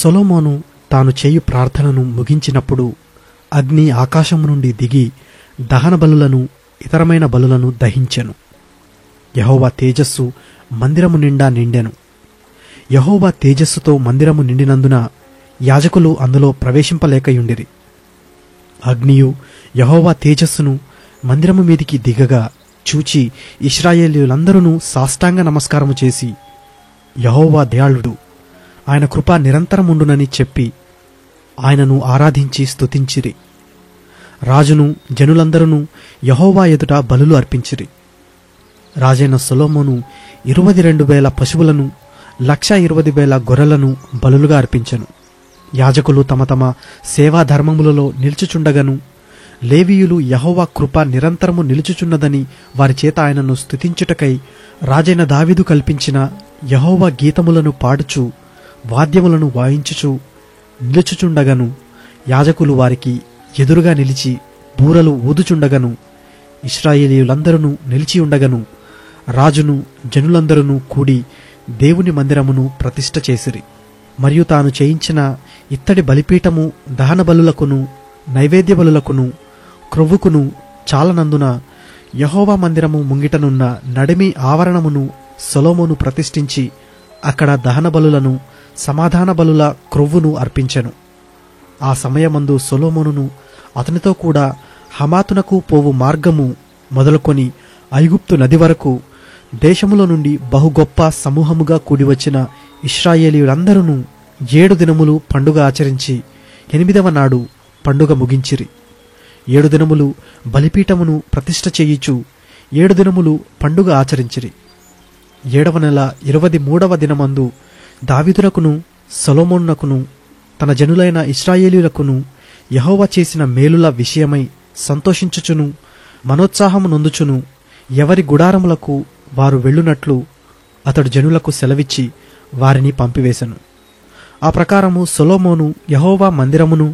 సొలొమోను తాను చేయు ప్రార్థనను ముగించినప్పుడు అగ్ని ఆకాశము నుండి దిగి దహన బలులను ఇతరమైన బలులను దహించెను. యెహోవా తేజస్సు మందిరము నిండా నిండెను. యెహోవా తేజస్సుతో మందిరము నిండినందున యాజకులు అందులో ప్రవేశింపలేకయుండిరి. అగ్నియు యెహోవా తేజస్సును మందిరము మీదికి దిగగా చూచి ఇశ్రాయేలీయులందరూ సాష్టాంగ నమస్కారము చేసి, యెహోవా దయాళుడు, ఆయన కృప నిరంతరముండునని చెప్పి ఆయనను ఆరాధించి స్తుతించిరి. రాజును జనులందరూ యెహోవా ఎదుట బలులు అర్పించిరి. రాజైన సొలొమోను 22,000 పశువులను 1,20,000 గొర్రెలను బలులుగా అర్పించెను. యాజకులు తమ తమ సేవాధర్మములలో నిలుచుచుండగను లేవీయులు యెహోవా కృప నిరంతరము నిలుచుచున్నదని వారి చేత ఆయనను స్తుతించుటకై రాజైన దావీదు కల్పించిన యెహోవా గీతములను పాడుచు వాద్యములను వాయించుచు నిలుచుచుండగను యాజకులు వారికి ఎదురుగా నిలిచి బూరలు ఊదుచుండగను ఇశ్రాయేలీయులందరూ నిలిచి ఉండగను రాజును జనులందరూ కూడి దేవుని మందిరమును ప్రతిష్ఠ చేసిరి. మరియు తాను చేయించిన ఇత్తడి బలిపీఠము దహన బలులకును నైవేద్య బలులకును క్రొవ్వుకును చాలనందున యెహోవా మందిరము ముంగిటనున్న నడిమి ఆవరణమును సొలొమోను ప్రతిష్ఠించి అక్కడ దహన బలులను సమాధాన బలుల క్రొవ్వును అర్పించెను. ఆ సమయమందు సొలొమోనును అతనితో కూడా హమాతునకు పోవు మార్గము మొదలుకొని ఐగుప్తు నది వరకు దేశములో నుండి బహు గొప్ప సమూహముగా కూడివచ్చిన ఇశ్రాయేలీయులందరూ 7 దినములు పండుగ ఆచరించి 8వ నాడు పండుగ ముగించిరి. 7 దినములు బలిపీఠమును ప్రతిష్ఠ చేయుచు 7 దినములు పండుగ ఆచరించిరి. 7వ నెల 23వ దినమందు దావీదునకును సొలొమోనునకును తన జనులైన ఇశ్రాయేలీయులకును యెహోవా చేసిన మేలుల విషయమై సంతోషించుచును మనోత్సాహము నొందుచును ఎవరి గుడారములకు వారు వెళ్ళునట్లు అతడు జనులకు సెలవిచ్చి వారిని పంపివేశను. ఆ ప్రకారము సొలొమోను యెహోవా మందిరమును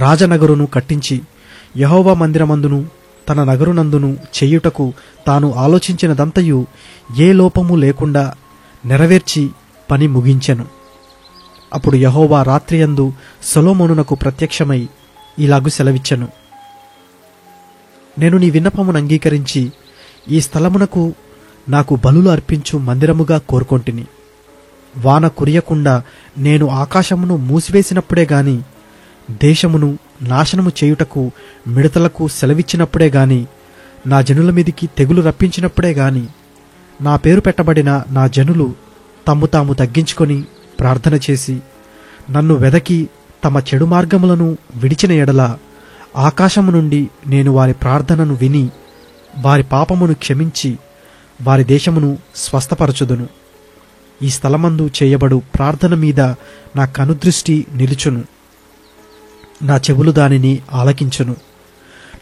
రాజనగరును కట్టించి యెహోవా మందిరమందును తన నగరునందును చెయ్యుటకు తాను ఆలోచించినదంతయు ఏ లోపము లేకుండా నెరవేర్చి పని ముగించెను. అప్పుడు యెహోవా రాత్రియందు సొలొమోనునకు ప్రత్యక్షమై ఇలాగు సెలవిచ్చెను, నేను నీ విన్నపమును అంగీకరించి ఈ స్థలమునకు నాకు బలులు అర్పించు మందిరముగా కోరుకొంటిని. వాన కురియకుండా నేను ఆకాశమును మూసివేసినప్పుడే గాని దేశమును నాశనము చేయుటకు మిడతలకు సెలవిచ్చినప్పుడే గాని నా జనుల మీదికి తెగులు రప్పించినప్పుడే గాని నా పేరు పెట్టబడిన నా జనులు తమ్ము తాము తగ్గించుకొని ప్రార్థన చేసి నన్ను వెదకి తమ చెడు మార్గములను విడిచిన ఎడల ఆకాశము నుండి నేను వారి ప్రార్థనను విని వారి పాపమును క్షమించి వారి దేశమును స్వస్థపరచుదును. ఈ స్థలమందు చేయబడు ప్రార్థన మీద నా కనుదృష్టి నిలుచును, నా చెవులు దానిని ఆలకించును.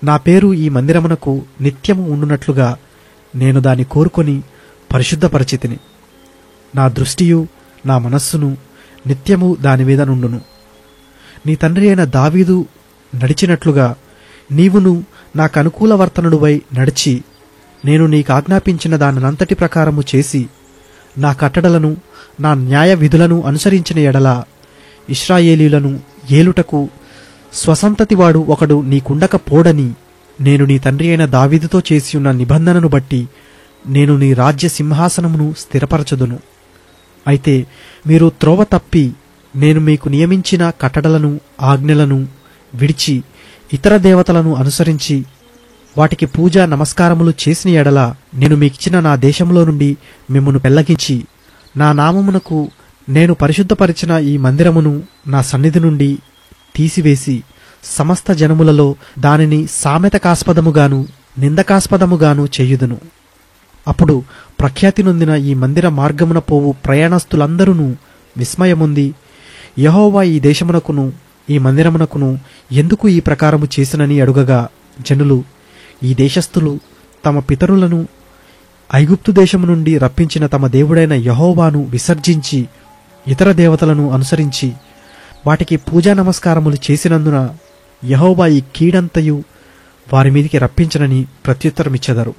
నా పేరు ఈ మందిరమునకు నిత్యము ఉండునట్లుగా నేను దాన్ని కోరుకొని పరిశుద్ధపరచితిని. నా దృష్టియు నా మనస్సును నిత్యము దానిమీద నుండును. నీ తండ్రి అయిన దావీదు నడిచినట్లుగా నీవును నాకనుకూల వర్తనుడువై నడిచి నేను నీకాజ్ఞాపించిన దానంతటి ప్రకారము చేసి నా కట్టడలను నా న్యాయ విధులను అనుసరించిన ఎడల ఇశ్రాయేలీయులను ఏలుటకు స్వసంతతివాడు ఒకడు నీకుండకపోడని నేను నీ తండ్రి అయిన దావీదుతో చేసియున్న నిబంధనను బట్టి నేను నీ రాజ్య సింహాసనమును స్థిరపరచుదును. అయితే మీరు త్రోవ తప్పి నేను మీకు నియమించిన కట్టడలను ఆజ్ఞలను విడిచి ఇతర దేవతలను అనుసరించి వాటికి పూజా నమస్కారములు చేసిన ఎడల నేను మీకిచ్చిన నా దేశంలో నుండి మిమ్మును పెళ్లగించి నా నామమునకు నేను పరిశుద్ధపరిచిన ఈ మందిరమును నా సన్నిధి నుండి తీసివేసి సమస్త జనములలో దానిని సామెతకాస్పదముగాను నిందకాస్పదముగాను చేయుదును. అప్పుడు ప్రఖ్యాతి నొందిన ఈ మందిర మార్గమున పోవు ప్రయాణస్తులందరూ విస్మయముంది యెహోవా ఈ దేశమునకును ఈ మందిరమునకును ఎందుకు ఈ ప్రకారము చేసినని అడుగగా జనులు, ఈ దేశస్థులు తమ పితరులను ఐగుప్తు దేశము నుండి రప్పించిన తమ దేవుడైన యెహోవాను విసర్జించి ఇతర దేవతలను అనుసరించి వాటికి పూజా నమస్కారములు చేసినందున యెహోవా ఈ కీడంతయు వారి మీదికి రప్పించనని ప్రత్యుత్తరమిచ్చెదరు.